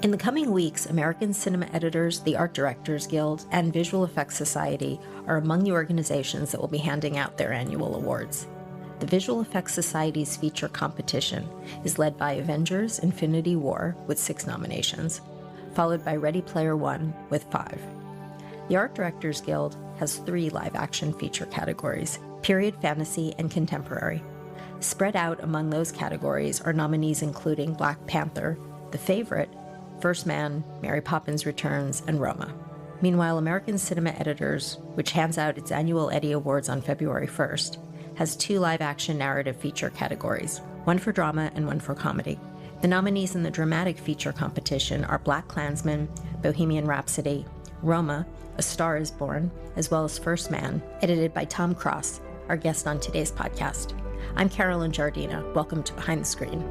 In the coming weeks, American Cinema Editors, the Art Directors Guild, and Visual Effects Society are among the organizations that will be handing out their annual awards. The Visual Effects Society's feature competition is led by Avengers: Infinity War with 6 nominations, followed by Ready Player One with 5. The Art Directors Guild has 3 live-action feature categories: period, fantasy, and contemporary. Spread out among those categories are nominees including Black Panther, The Favorite, First Man, Mary Poppins Returns, and Roma. Meanwhile, American Cinema Editors, which hands out its annual Eddie Awards on February 1st, has 2 live-action narrative feature categories, one for drama and one for comedy. The nominees in the dramatic feature competition are BlacKkKlansman, Bohemian Rhapsody, Roma, A Star is Born, as well as First Man, edited by Tom Cross, our guest on today's podcast. I'm Carolyn Giardina. Welcome to Behind the Screen.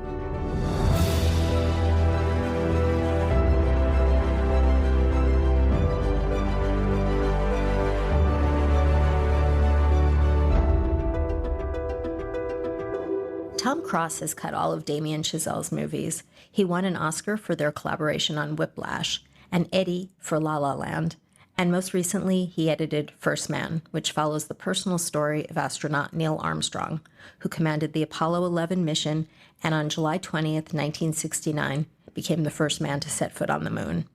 Tom Cross has cut all of Damien Chazelle's movies. He won an Oscar for their collaboration on Whiplash, an Eddie for La La Land, and most recently he edited First Man, which follows the personal story of astronaut Neil Armstrong, who commanded the Apollo 11 mission and on July 20th, 1969, became the first man to set foot on the moon.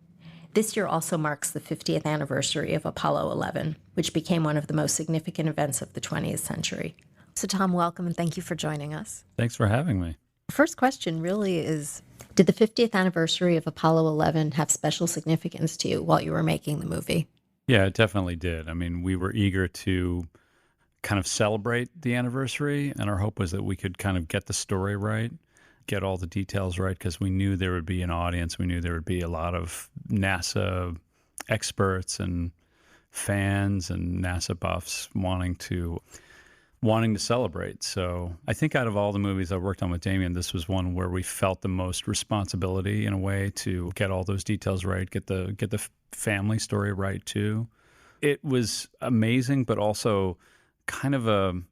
This year also marks the 50th anniversary of Apollo 11, which became one of the most significant events of the 20th century. So Tom, welcome and thank you for joining us. Thanks for having me. First question really is, did the 50th anniversary of Apollo 11 have special significance to you while you were making the movie? Yeah, it definitely did. I mean, we were eager to kind of celebrate the anniversary, and our hope was that we could kind of get the story right, get all the details right, because we knew there would be an audience. We knew there would be a lot of NASA experts and fans and NASA buffs wanting to celebrate. So I think out of all the movies I worked on with Damien, this was one where we felt the most responsibility in a way to get all those details right, get the family story right too. It was amazing, but also kind of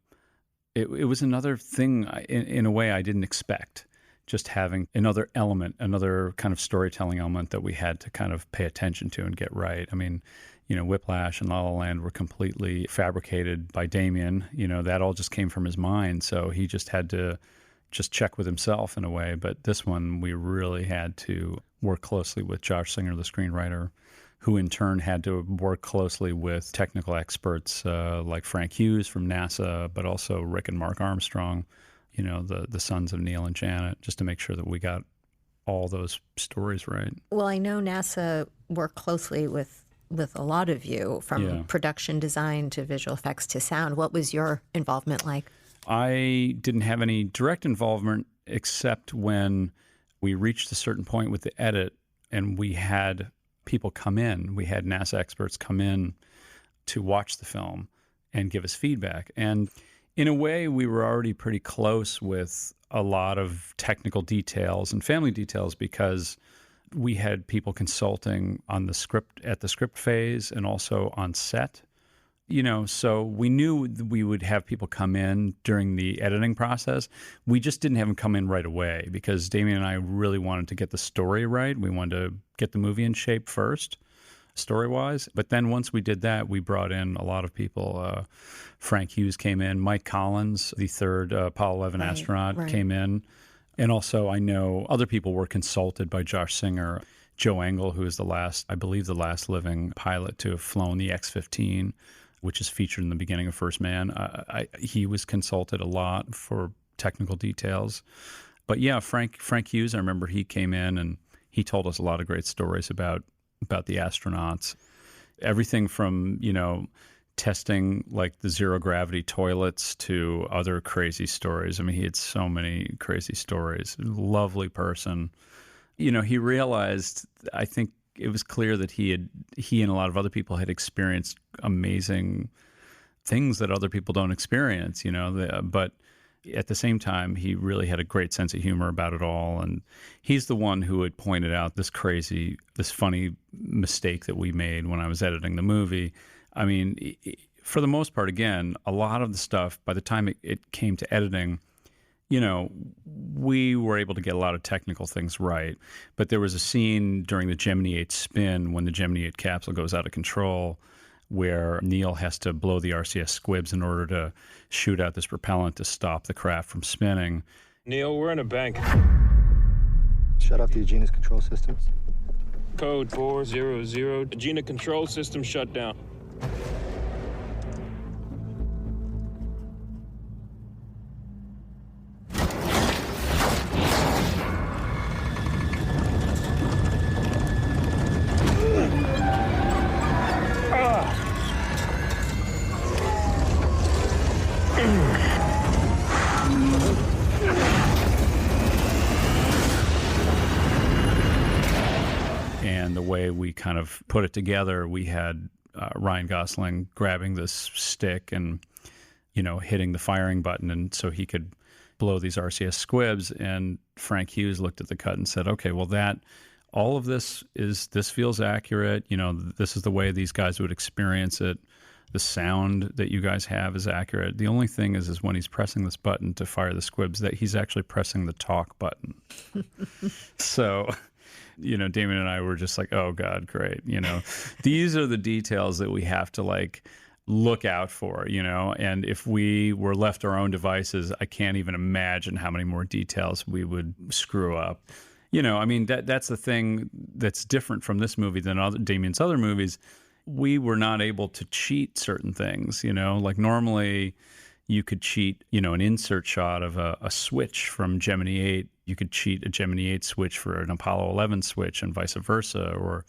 it was another thing in a way I didn't expect. Just having another element, another kind of storytelling element that we had to kind of pay attention to and get right. I mean, Whiplash and La La Land were completely fabricated by Damien. That all just came from his mind. So he just had to just check with himself in a way. But this one, we really had to work closely with Josh Singer, the screenwriter, who in turn had to work closely with technical experts like Frank Hughes from NASA, but also Rick and Mark Armstrong, the sons of Neil and Janet, just to make sure that we got all those stories right. Well, I know NASA worked closely with a lot of you, from production design to visual effects to sound. What was your involvement like? I didn't have any direct involvement except when we reached a certain point with the edit and we had people come in. We had NASA experts come in to watch the film and give us feedback. And in a way, we were already pretty close with a lot of technical details and family details because we had people consulting on the script at the script phase and also on set, so we knew we would have people come in during the editing process. We just didn't have them come in right away because Damien and I really wanted to get the story right. We wanted to get the movie in shape first, story-wise. But then once we did that, we brought in a lot of people. Frank Hughes came in. Mike Collins, the third Apollo 11 astronaut, came in. And also, I know other people were consulted by Josh Singer. Joe Engel, who is the last living pilot to have flown the X-15, which is featured in the beginning of First Man. He was consulted a lot for technical details. But yeah, Frank Hughes, I remember he came in and he told us a lot of great stories about the astronauts. Everything from, testing like the zero gravity toilets to other crazy stories. I mean, he had so many crazy stories. Lovely person. He realized, I think it was clear that he and a lot of other people had experienced amazing things that other people don't experience, but at the same time, he really had a great sense of humor about it all. And he's the one who had pointed out this funny mistake that we made when I was editing the movie. I mean, for the most part, again, a lot of the stuff, by the time it came to editing, we were able to get a lot of technical things right. But there was a scene during the Gemini 8 spin when the Gemini 8 capsule goes out of control where Neil has to blow the RCS squibs in order to shoot out this propellant to stop the craft from spinning. Neil, we're in a bank. Shut off the Giardina's control systems. Code 400. Giardina control system shut down. And the way we kind of put it together, we had Ryan Gosling grabbing this stick and, hitting the firing button, and so he could blow these RCS squibs. And Frank Hughes looked at the cut and said, okay, well, all of this feels accurate. This is the way these guys would experience it. The sound that you guys have is accurate. The only thing is when he's pressing this button to fire the squibs, that he's actually pressing the talk button. So, Damien and I were just like, oh God, great. These are the details that we have to look out for, and if we were left our own devices, I can't even imagine how many more details we would screw up. That's the thing that's different from this movie than Damien's other movies. We were not able to cheat certain things, like normally you could cheat, an insert shot of a switch from Gemini 8. You could cheat a Gemini 8 switch for an Apollo 11 switch and vice versa, or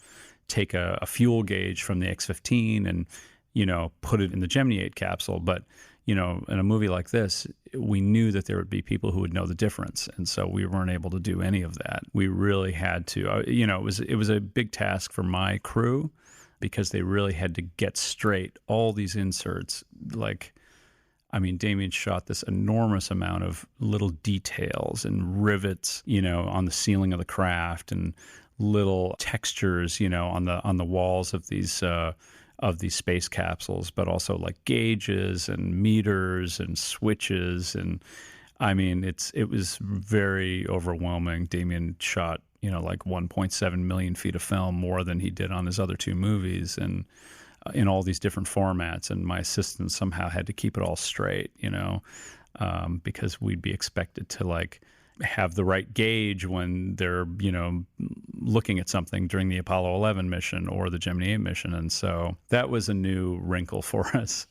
take a fuel gauge from the X-15 and, put it in the Gemini 8 capsule. But, in a movie like this, we knew that there would be people who would know the difference. And so we weren't able to do any of that. We really had to, it was a big task for my crew because they really had to get straight all these inserts. Damien shot this enormous amount of little details and rivets, on the ceiling of the craft, and little textures, on the walls of these space capsules, but also gauges and meters and switches. And it was very overwhelming. Damien shot, 1.7 million feet of film, more than he did on his other two movies, and in all these different formats. And my assistant somehow had to keep it all straight, because we'd be expected to have the right gauge when they're, looking at something during the Apollo 11 mission or the Gemini 8 mission. And so that was a new wrinkle for us.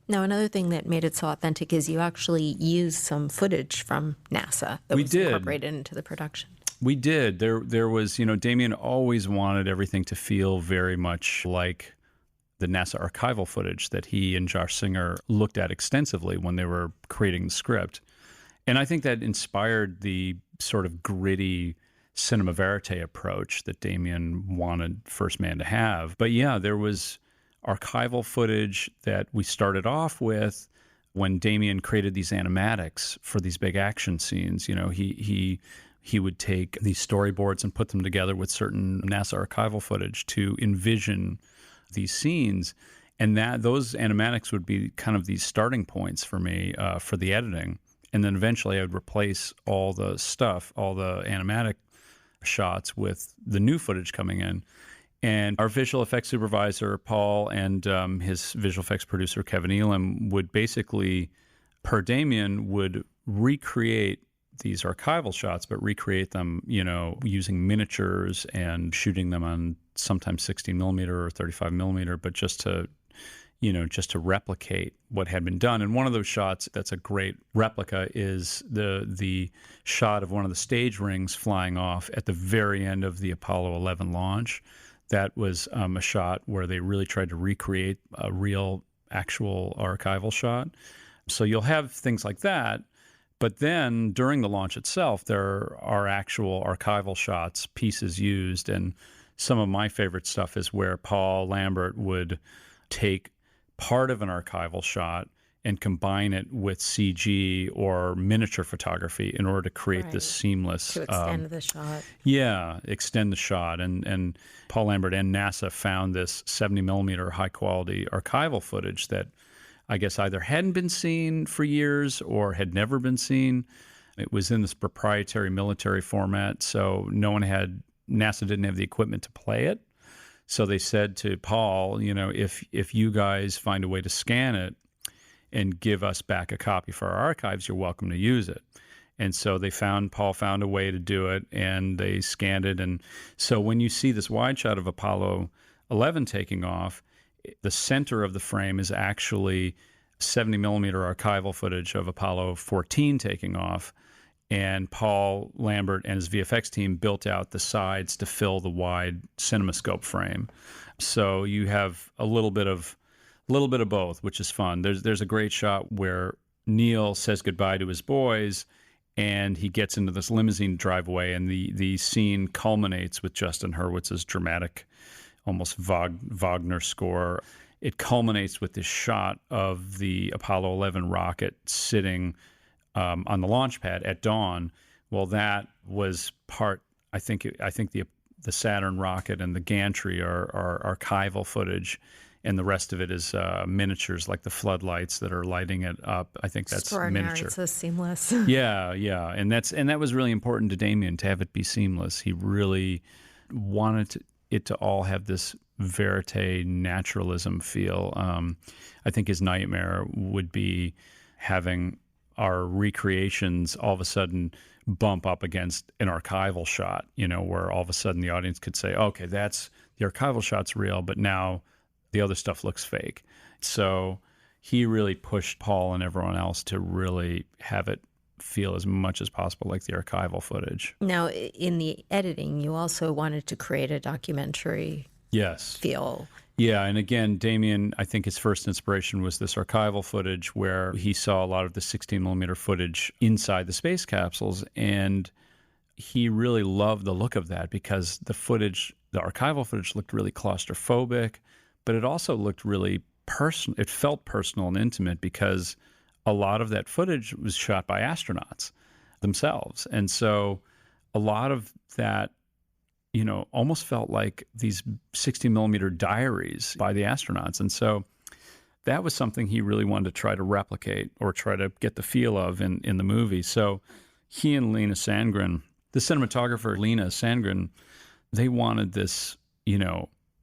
Now, another thing that made it so authentic is you actually used some footage from NASA that was incorporated into the production. We did. There was, Damien always wanted everything to feel very much like the NASA archival footage that he and Josh Singer looked at extensively when they were creating the script. And I think that inspired the sort of gritty cinema verite approach that Damien wanted First Man to have. But yeah, there was archival footage that we started off with when Damien created these animatics for these big action scenes. He would take these storyboards and put them together with certain NASA archival footage to envision these scenes. And those animatics would be kind of these starting points for me for the editing. And then eventually I would replace all the stuff, all the animatic shots with the new footage coming in. And our visual effects supervisor, Paul, and his visual effects producer, Kevin Elam, would basically, per Damien, would recreate these archival shots, but recreate them, using miniatures and shooting them on sometimes 16 millimeter or 35 millimeter, but just to replicate what had been done. And one of those shots that's a great replica is the shot of one of the stage rings flying off at the very end of the Apollo 11 launch. That was a shot where they really tried to recreate a real, actual archival shot. So you'll have things like that. But then during the launch itself, there are actual archival shots, pieces used. And some of my favorite stuff is where Paul Lambert would take part of an archival shot and combine it with CG or miniature photography in order to create this seamless... To extend the shot. Yeah, extend the shot. And Paul Lambert and NASA found this 70 millimeter high-quality archival footage that I guess either hadn't been seen for years or had never been seen. It was in this proprietary military format, so NASA didn't have the equipment to play it. So they said to Paul, if you guys find a way to scan it and give us back a copy for our archives, you're welcome to use it. And so Paul found a way to do it, and they scanned it. And so when you see this wide shot of Apollo 11 taking off, the center of the frame is actually 70 millimeter archival footage of Apollo 14 taking off. And Paul Lambert and his VFX team built out the sides to fill the wide CinemaScope frame. So you have a little bit of both, which is fun. There's a great shot where Neil says goodbye to his boys, and he gets into this limousine driveway, and the scene culminates with Justin Hurwitz's dramatic, almost Wagner score. It culminates with this shot of the Apollo 11 rocket sitting on the launch pad at dawn. Well, that was part. I think the Saturn rocket and the gantry are archival footage, and the rest of it is miniatures, like the floodlights that are lighting it up. I think that's miniature. It's so seamless. Yeah, and that was really important to Damien, to have it be seamless. He really wanted it to all have this verite naturalism feel. I think his nightmare would be having our recreations all of a sudden bump up against an archival shot, where all of a sudden the audience could say, okay, the archival shot's real, but now the other stuff looks fake. So he really pushed Paul and everyone else to really have it feel as much as possible like the archival footage. Now, in the editing, you also wanted to create a documentary feel. Yeah, and again, Damien, I think his first inspiration was this archival footage where he saw a lot of the 16 millimeter footage inside the space capsules, and he really loved the look of that because the archival footage looked really claustrophobic, but it also looked really personal. It felt personal and intimate because a lot of that footage was shot by astronauts themselves. And so a lot of that almost felt like these 60 millimeter diaries by the astronauts. And so that was something he really wanted to try to replicate or try to get the feel of in the movie. So he and Lena Sandgren, the cinematographer Lena Sandgren, they wanted this,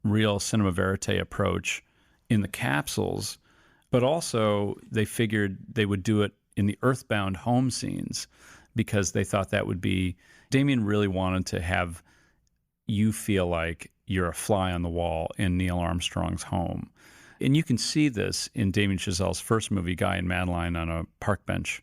real cinema verite approach in the capsules, but also they figured they would do it in the Earthbound home scenes because they thought that would be, Damien really wanted to have you feel like you're a fly on the wall in Neil Armstrong's home. And you can see this in Damien Chazelle's first movie, Guy and Madeline on a Park Bench.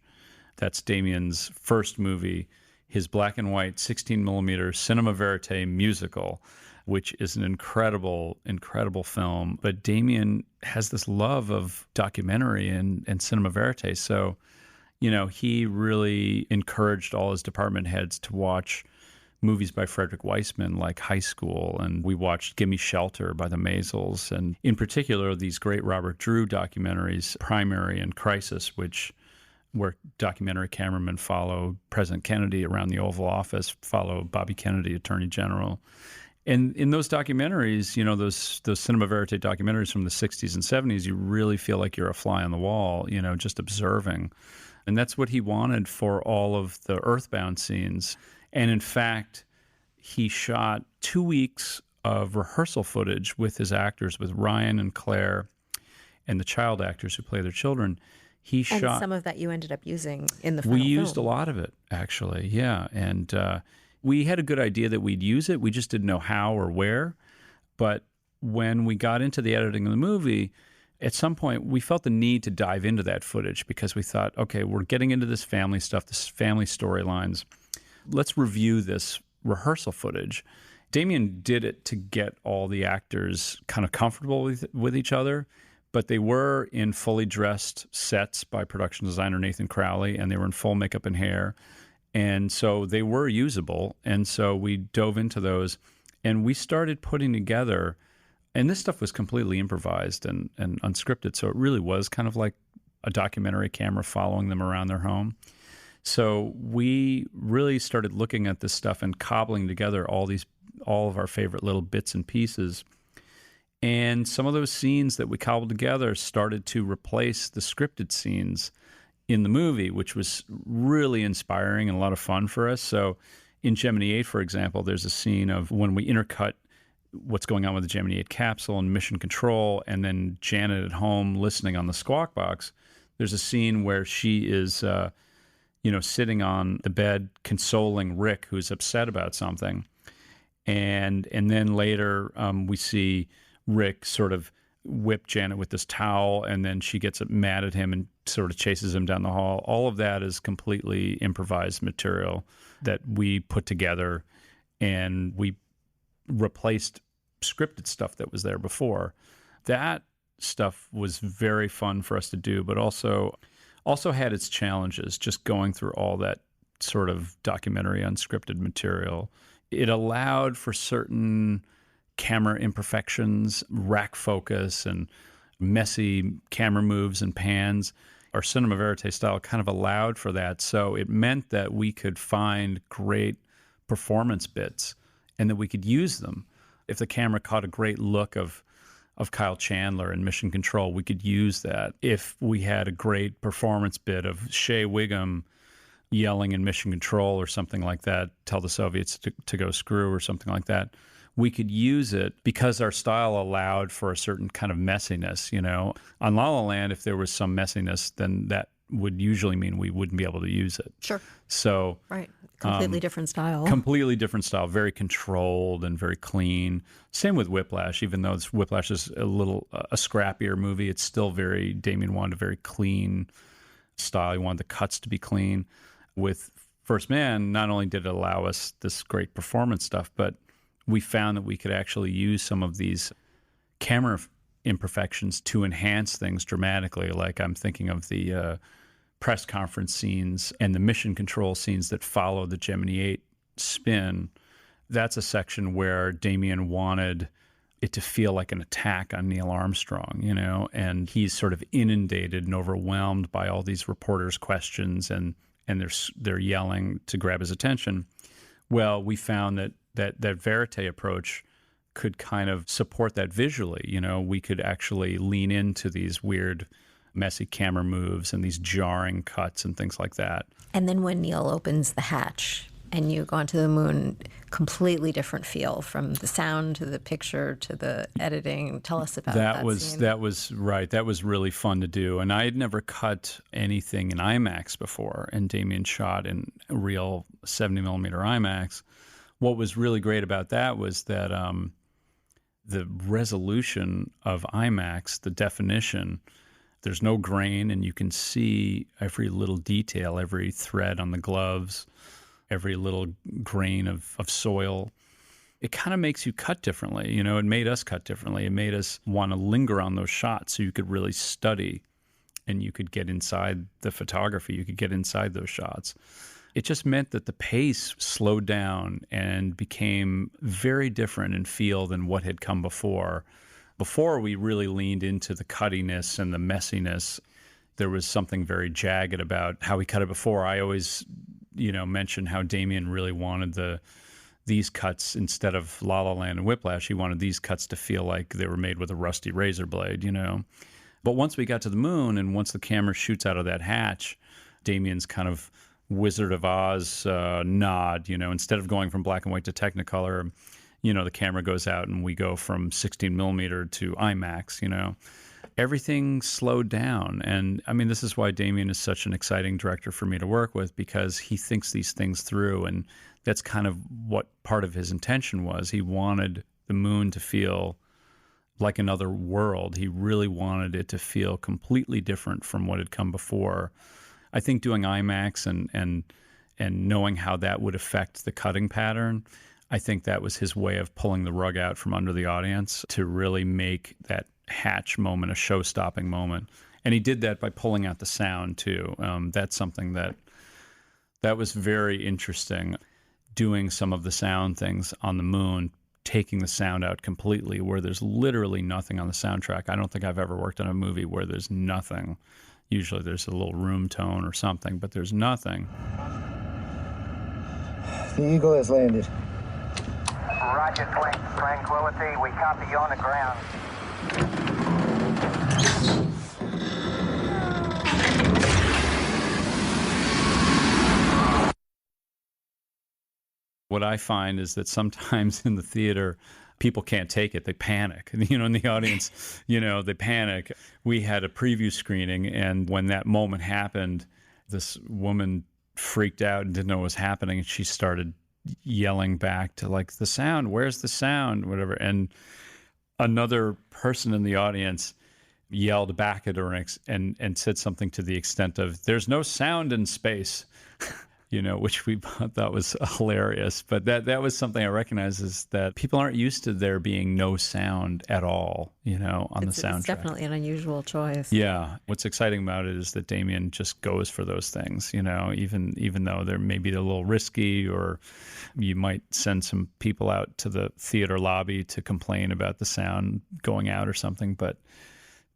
That's Damien's first movie, his black and white 16 millimeter cinema verite musical, which is an incredible, incredible film. But Damien has this love of documentary and cinema verite. So, he really encouraged all his department heads to watch movies by Frederick Weissman like High School, and we watched Gimme Shelter by the Maisels, and in particular these great Robert Drew documentaries, Primary and Crisis, where documentary cameramen follow President Kennedy around the Oval Office, follow Bobby Kennedy, Attorney General. And in those documentaries, those cinema verite documentaries from the 60s and 70s, you really feel like you're a fly on the wall, just observing. And that's what he wanted for all of the Earthbound scenes. And in fact, he shot 2 weeks of rehearsal footage with his actors, with Ryan and Claire and the child actors who play their children. And some of that you ended up using in the final film. We used film. A lot of it, actually, yeah. And we had a good idea that we'd use it. We just didn't know how or where. But when we got into the editing of the movie, at some point we felt the need to dive into that footage because we thought, okay, we're getting into this family stuff, this family storylines. Let's review this rehearsal footage. Damien did it to get all the actors kind of comfortable with each other, but they were in fully dressed sets by production designer Nathan Crowley, and they were in full makeup and hair. And so they were usable. And so we dove into those, and we started putting together, and this stuff was completely improvised and unscripted. So it really was kind of like a documentary camera following them around their home. So we really started looking at this stuff and cobbling together all of our favorite little bits and pieces. And some of those scenes that we cobbled together started to replace the scripted scenes in the movie, which was really inspiring and a lot of fun for us. So in Gemini 8, for example, there's a scene of when we intercut what's going on with the Gemini 8 capsule and mission control, and then Janet at home listening on the squawk box. There's a scene where she is, sitting on the bed consoling Rick, who's upset about something. And then later we see Rick sort of whip Janet with this towel, and then she gets mad at him and sort of chases him down the hall. All of that is completely improvised material that we put together, and we replaced scripted stuff that was there before. That stuff was very fun for us to do, but also had its challenges, just going through all that sort of documentary unscripted material. It allowed for certain camera imperfections, rack focus, and messy camera moves and pans. Our cinema verite style kind of allowed for that. So it meant that we could find great performance bits and that we could use them. If the camera caught a great look of Kyle Chandler in Mission Control, we could use that. If we had a great performance bit of Shea Wiggum yelling in Mission Control or something like that, tell the Soviets to go screw or something like that, we could use it because our style allowed for a certain kind of messiness. On La La Land, if there was some messiness, then that would usually mean we wouldn't be able to use it. Sure. So right. Completely different style. Completely different style, very controlled and very clean. Same with Whiplash, even though Whiplash is a scrappier movie, it's still Damien wanted a very clean style. He wanted the cuts to be clean. With First Man, not only did it allow us this great performance stuff, but we found that we could actually use some of these camera imperfections to enhance things dramatically. Like I'm thinking of the press conference scenes and the mission control scenes that follow the Gemini 8 spin. That's a section where Damien wanted it to feel like an attack on Neil Armstrong, and he's sort of inundated and overwhelmed by all these reporters' questions, and they're yelling to grab his attention. Well, we found that verite approach could kind of support that visually. We could actually lean into these weird, messy camera moves and these jarring cuts and things like that. And then when Neil opens the hatch and you go onto the moon, completely different feel from the sound to the picture to the editing. Tell us about that scene. That was right. That was really fun to do. And I had never cut anything in IMAX before, and Damien shot in a real 70 millimeter IMAX. What was really great about that was that the resolution of IMAX, the definition, there's no grain, and you can see every little detail, every thread on the gloves, every little grain of soil. It kind of makes you cut differently. It made us cut differently. It made us want to linger on those shots so you could really study and you could get inside the photography. You could get inside those shots. It just meant that the pace slowed down and became very different in feel than what had come before. Before, we really leaned into the cuttiness and the messiness. There was something very jagged about how we cut it before. I always, mention how Damien really wanted these cuts instead of La La Land and Whiplash. He wanted these cuts to feel like they were made with a rusty razor blade, But once we got to the moon and once the camera shoots out of that hatch, Damien's kind of Wizard of Oz nod, instead of going from black and white to Technicolor, the camera goes out and we go from 16 millimeter to IMAX, Everything slowed down. And I mean, this is why Damien is such an exciting director for me to work with, because he thinks these things through. And that's kind of what part of his intention was. He wanted the moon to feel like another world. He really wanted it to feel completely different from what had come before. I think doing IMAX and knowing how that would affect the cutting pattern, I think that was his way of pulling the rug out from under the audience to really make that hatch moment a show-stopping moment. And he did that by pulling out the sound too. That's something that was very interesting, doing some of the sound things on the moon, taking the sound out completely where there's literally nothing on the soundtrack. I don't think I've ever worked on a movie where there's nothing. Usually there's a little room tone or something, but there's nothing. The Eagle has landed. Roger, Tranquility. We copy you on the ground. what I find is that sometimes in the theater, people can't take it. They panic. In the audience, they panic. We had a preview screening, and when that moment happened, this woman freaked out and didn't know what was happening, and she started yelling back to, like, the sound, where's the sound, whatever. And another person in the audience yelled back at her and said something to the extent of, there's no sound in space. Which we thought was hilarious. But that was something I recognize, is that people aren't used to there being no sound at all, on the soundtrack. It's definitely an unusual choice. Yeah. What's exciting about it is that Damien just goes for those things, even though they're maybe a little risky, or you might send some people out to the theater lobby to complain about the sound going out or something. But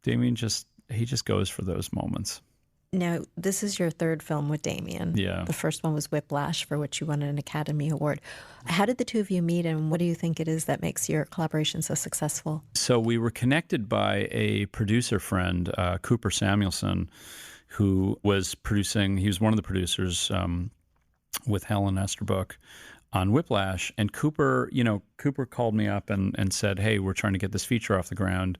Damien just goes for those moments. Now, this is your third film with Damien. Yeah. The first one was Whiplash, for which you won an Academy Award. How did the two of you meet, and what do you think it is that makes your collaboration so successful? So we were connected by a producer friend, Cooper Samuelson, who was producing. He was one of the producers with Helen Esterbrook on Whiplash. And Cooper called me up and said, hey, we're trying to get this feature off the ground.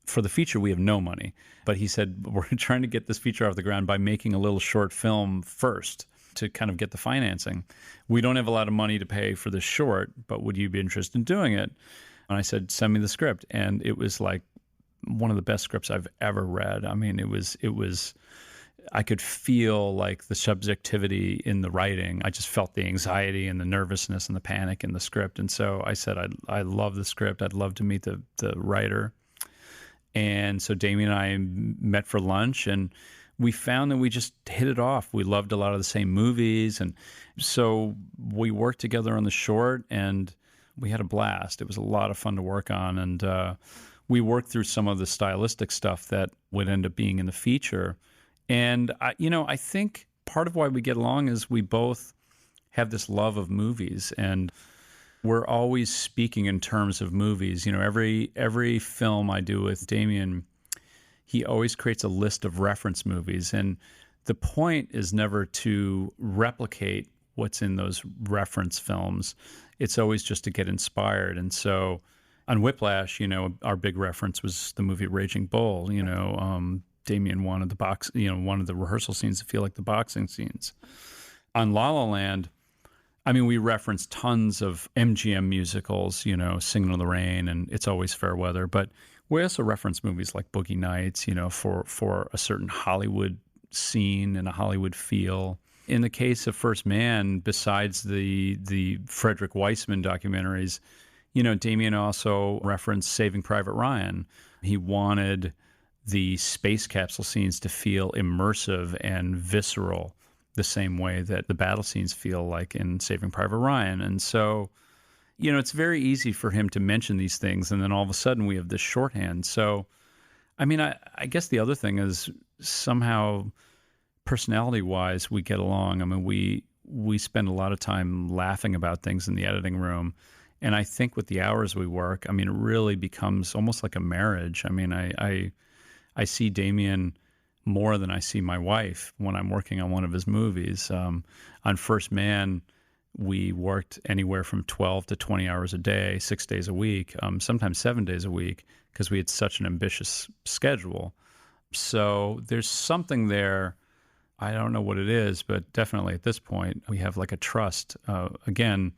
For the feature, we have no money. But he said, we're trying to get this feature off the ground by making a little short film first to kind of get the financing. We don't have a lot of money to pay for this short, but would you be interested in doing it? And I said, send me the script. And it was like one of the best scripts I've ever read. I mean, it was I could feel like the subjectivity in the writing. I just felt the anxiety and the nervousness and the panic in the script. And so I said, I love the script. I'd love to meet the writer. And so Damien and I met for lunch, and we found that we just hit it off. We loved a lot of the same movies. And so we worked together on the short, and we had a blast. It was a lot of fun to work on. And we worked through some of the stylistic stuff that would end up being in the feature. And, I think part of why we get along is we both have this love of movies, and we're always speaking in terms of movies. Every film I do with Damien, he always creates a list of reference movies. And the point is never to replicate what's in those reference films. It's always just to get inspired. And so on Whiplash, our big reference was the movie Raging Bull. Damien wanted the rehearsal scenes to feel like the boxing scenes. On La La Land, we reference tons of MGM musicals, Singing in the Rain and It's Always Fair Weather. But we also reference movies like Boogie Nights, for a certain Hollywood scene and a Hollywood feel. In the case of First Man, besides the Frederick Weissman documentaries, Damien also referenced Saving Private Ryan. He wanted the space capsule scenes to feel immersive and visceral, the same way that the battle scenes feel like in Saving Private Ryan. And so, it's very easy for him to mention these things, and then all of a sudden we have this shorthand. So, I guess the other thing is somehow personality-wise we get along. We spend a lot of time laughing about things in the editing room. And I think with the hours we work, it really becomes almost like a marriage. I see Damien more than I see my wife when I'm working on one of his movies. On First Man, we worked anywhere from 12 to 20 hours a day, 6 days a week, sometimes 7 days a week, because we had such an ambitious schedule. So there's something there. I don't know what it is, but definitely at this point, we have like a trust. Again,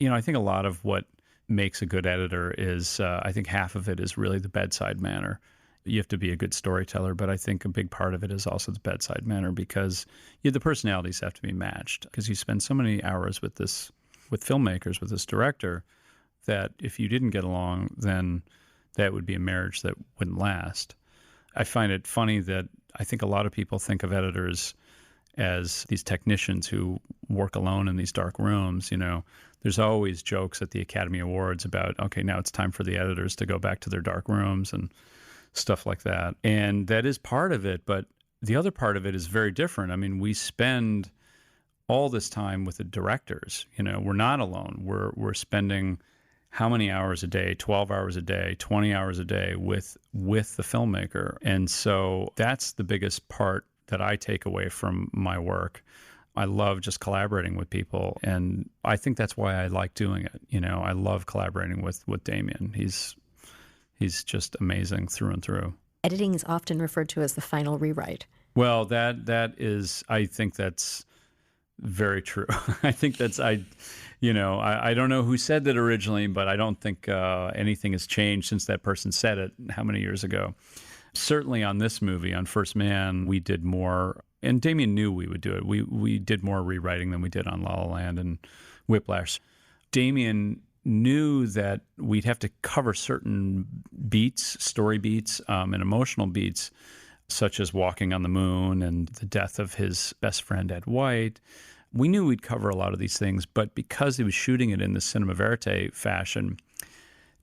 I think a lot of what makes a good editor is, I think half of it is really the bedside manner. You have to be a good storyteller, but I think a big part of it is also the bedside manner, because the personalities have to be matched, because you spend so many hours with filmmakers, with this director, that if you didn't get along, then that would be a marriage that wouldn't last. I find it funny that I think a lot of people think of editors as these technicians who work alone in these dark rooms. There's always jokes at the Academy Awards about, okay, now it's time for the editors to go back to their dark rooms and stuff like that. And that is part of it, but the other part of it is very different. We spend all this time with the directors. We're not alone. We're spending how many hours a day? 12 hours a day, 20 hours a day with the filmmaker. And so that's the biggest part that I take away from my work. I love just collaborating with people, and I think that's why I like doing it. I love collaborating with Damien. He's just amazing through and through. Editing is often referred to as the final rewrite. Well, that is, I think that's very true. I think that's, I don't know who said that originally, but I don't think anything has changed since that person said it how many years ago. Certainly on this movie, on First Man, we did more, and Damien knew we would do it. We did more rewriting than we did on La La Land and Whiplash. Damien knew that we'd have to cover certain beats, story beats, and emotional beats, such as Walking on the Moon and the death of his best friend, Ed White. We knew we'd cover a lot of these things, but because he was shooting it in the cinema verite fashion,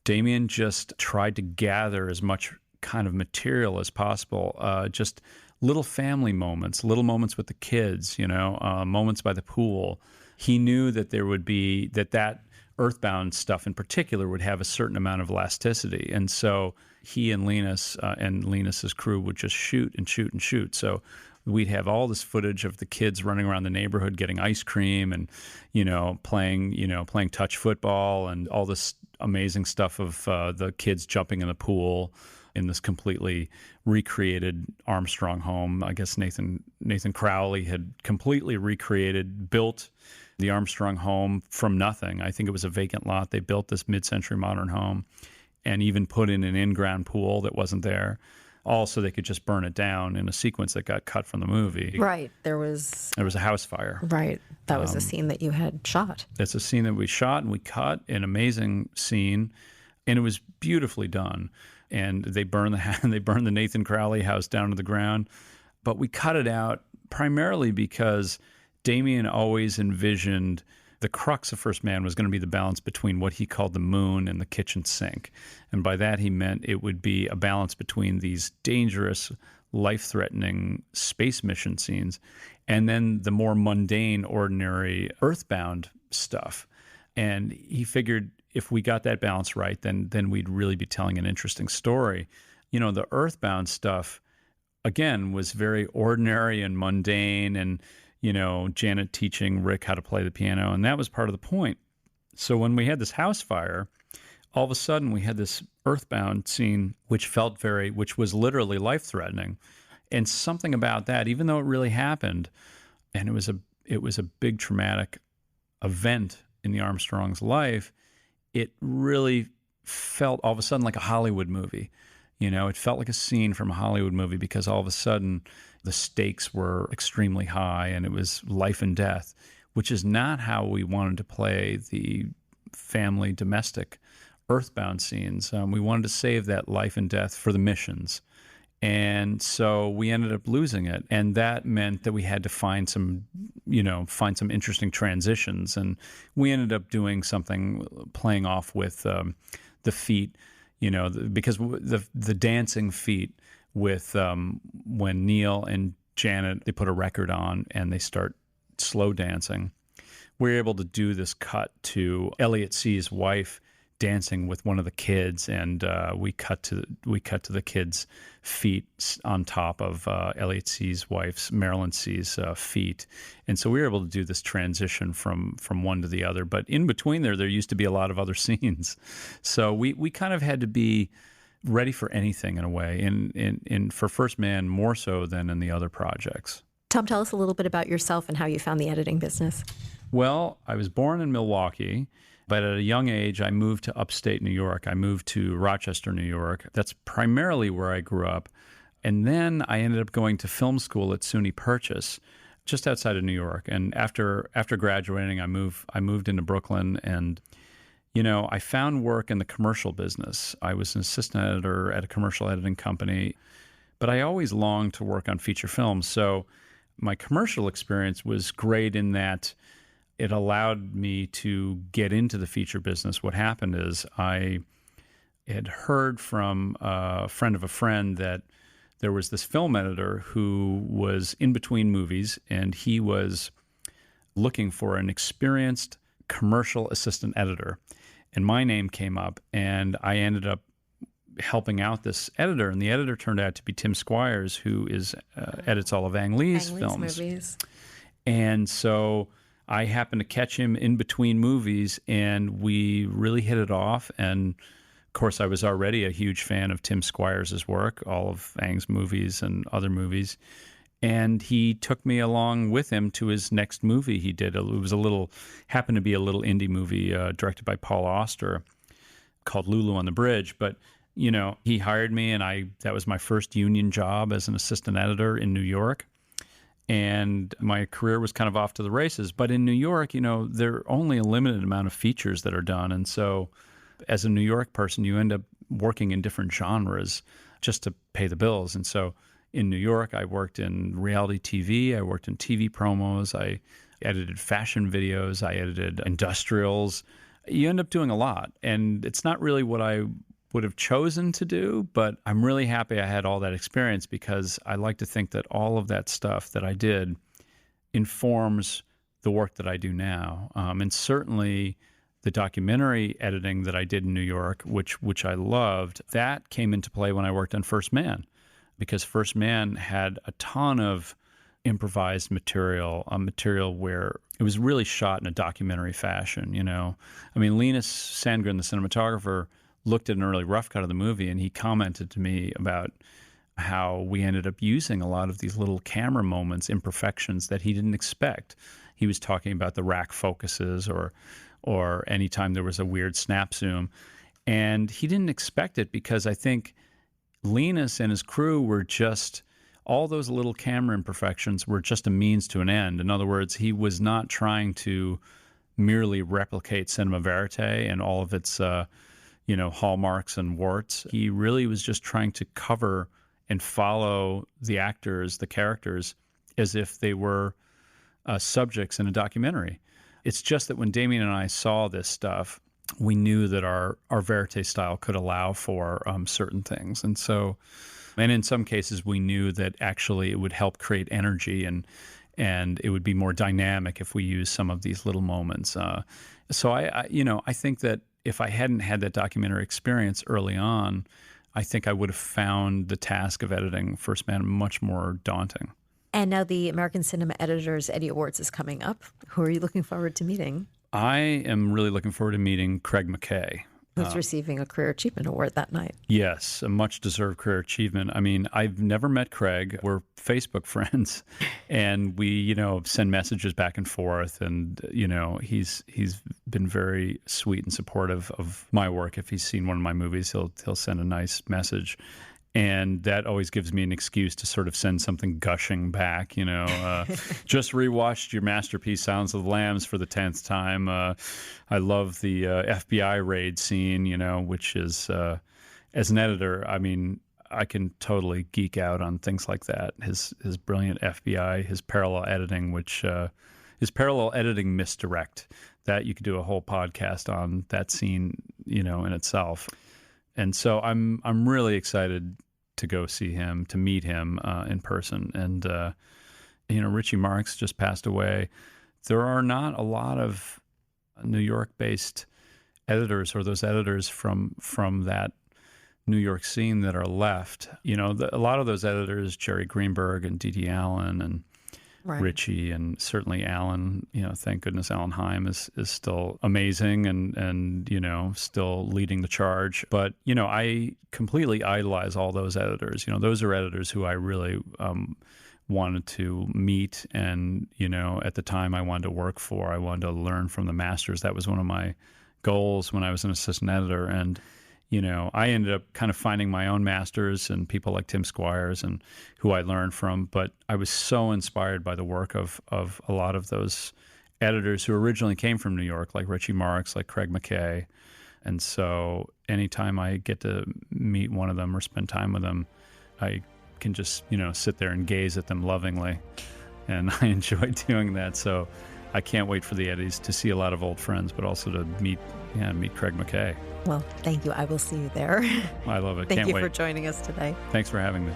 Damien just tried to gather as much kind of material as possible, just little family moments, little moments with the kids, moments by the pool. He knew that there would be, that Earthbound stuff in particular would have a certain amount of elasticity. And so he and Linus's crew would just shoot and shoot and shoot. So we'd have all this footage of the kids running around the neighborhood getting ice cream and, playing touch football and all this amazing stuff of the kids jumping in the pool in this completely recreated Armstrong home. I guess Nathan Crowley had completely built the Armstrong home from nothing. I think it was a vacant lot. They built this mid-century modern home and even put in an in-ground pool that wasn't there. Also, they could just burn it down in a sequence that got cut from the movie. Right. There was a house fire. Right. That was a scene that you had shot. It's a scene that we shot and we cut, an amazing scene, and it was beautifully done. And they burned the Nathan Crowley house down to the ground. But we cut it out primarily because Damien always envisioned the crux of First Man was going to be the balance between what he called the moon and the kitchen sink. And by that he meant it would be a balance between these dangerous, life-threatening space mission scenes and then the more mundane, ordinary, earthbound stuff. And he figured if we got that balance right, then we'd really be telling an interesting story. The earthbound stuff, again, was very ordinary and mundane and, Janet teaching Rick how to play the piano, and that was part of the point. So when we had this house fire, all of a sudden we had this earthbound scene which was literally life-threatening. And something about that, even though it really happened, and it was a big traumatic event in the Armstrong's life, it really felt all of a sudden like a Hollywood movie. It felt like a scene from a Hollywood movie because all of a sudden the stakes were extremely high and it was life and death, which is not how we wanted to play the family domestic earthbound scenes. We wanted to save that life and death for the missions. And so we ended up losing it. And that meant that we had to find some interesting transitions. And we ended up doing something, playing off with the feet, because the dancing feet with when Neil and Janet, they put a record on and they start slow dancing. We're able to do this cut to Elliot C.'s wife dancing with one of the kids, and we cut to the kids' feet on top of Elliot C.'s wife's, Marilyn C.'s feet, and so we were able to do this transition from one to the other. But in between there used to be a lot of other scenes, so we kind of had to be ready for anything in a way. In for First Man more so than in the other projects. Tom, tell us a little bit about yourself and how you found the editing business. Well, I was born in Milwaukee. But at a young age, I moved to upstate New York. I moved to Rochester, New York. That's primarily where I grew up. And then I ended up going to film school at SUNY Purchase, just outside of New York. And after graduating, I moved into Brooklyn. And, I found work in the commercial business. I was an assistant editor at a commercial editing company. But I always longed to work on feature films. So my commercial experience was great in that it allowed me to get into the feature business. What happened is I had heard from a friend of a friend that there was this film editor who was in between movies, and he was looking for an experienced commercial assistant editor. And my name came up, and I ended up helping out this editor, and the editor turned out to be Tim Squires, who edits all of Ang Lee's films. Movies. And so I happened to catch him in between movies, and we really hit it off. And of course, I was already a huge fan of Tim Squires' work, all of Ang's movies and other movies. And he took me along with him to his next movie he did. It was happened to be a little indie movie directed by Paul Auster called Lulu on the Bridge. But, he hired me, and that was my first union job as an assistant editor in New York. And my career was kind of off to the races. But in New York, there are only a limited amount of features that are done. And so as a New York person, you end up working in different genres just to pay the bills. And so in New York, I worked in reality TV. I worked in TV promos. I edited fashion videos. I edited industrials. You end up doing a lot. And it's not really what I would have chosen to do, but I'm really happy I had all that experience, because I like to think that all of that stuff that I did informs the work that I do now. And certainly the documentary editing that I did in New York, which I loved, that came into play when I worked on First Man, because First Man had a ton of improvised material, material where it was really shot in a documentary fashion, I mean, Linus Sandgren, the cinematographer, looked at an early rough cut of the movie, and he commented to me about how we ended up using a lot of these little camera moments, imperfections that he didn't expect. He was talking about the rack focuses or anytime there was a weird snap zoom. And he didn't expect it, because I think Linus and his crew were just, all those little camera imperfections were just a means to an end. In other words, he was not trying to merely replicate cinema verite and all of its hallmarks and warts. He really was just trying to cover and follow the actors, the characters, as if they were subjects in a documentary. It's just that when Damien and I saw this stuff, we knew that our verite style could allow for certain things. And in some cases, we knew that actually it would help create energy and it would be more dynamic if we use some of these little moments. So I think that if I hadn't had that documentary experience early on, I think I would have found the task of editing First Man much more daunting. And now the American Cinema Editors Eddie Awards is coming up. Who are you looking forward to meeting? I am really looking forward to meeting Craig McKay. Who's receiving a Career Achievement Award that night. Yes, a much-deserved career achievement. I mean, I've never met Craig. We're Facebook friends, and we, send messages back and forth. And, he's been very sweet and supportive of my work. If he's seen one of my movies, he'll send a nice message. And that always gives me an excuse to sort of send something gushing back, just rewatched your masterpiece, Silence of the Lambs, for the 10th time. I love the FBI raid scene, which is, as an editor, I mean, I can totally geek out on things like that. His brilliant FBI, his parallel editing, his parallel editing misdirect, that you could do a whole podcast on that scene, in itself. And so I'm really excited to go see him, to meet him in person. And, Richie Marx just passed away. There are not a lot of New York-based editors or those editors from that New York scene that are left. A lot of those editors, Jerry Greenberg and D.D. Allen and right. Richie, and certainly Alan, thank goodness Alan Heim is still amazing and still leading the charge. But, I completely idolize all those editors. Those are editors who I really wanted to meet. And, at the time I wanted to work for, I wanted to learn from the masters. That was one of my goals when I was an assistant editor. And, I ended up kind of finding my own masters and people like Tim Squires and who I learned from. But I was so inspired by the work of a lot of those editors who originally came from New York, like Richie Marx, like Craig McKay. And so anytime I get to meet one of them or spend time with them, I can just, sit there and gaze at them lovingly. And I enjoy doing that. So I can't wait for the Eddies to see a lot of old friends, but also to meet Craig McKay. Well, thank you. I will see you there. I love it. Thank Can't you wait. for joining us today. Thanks for having me.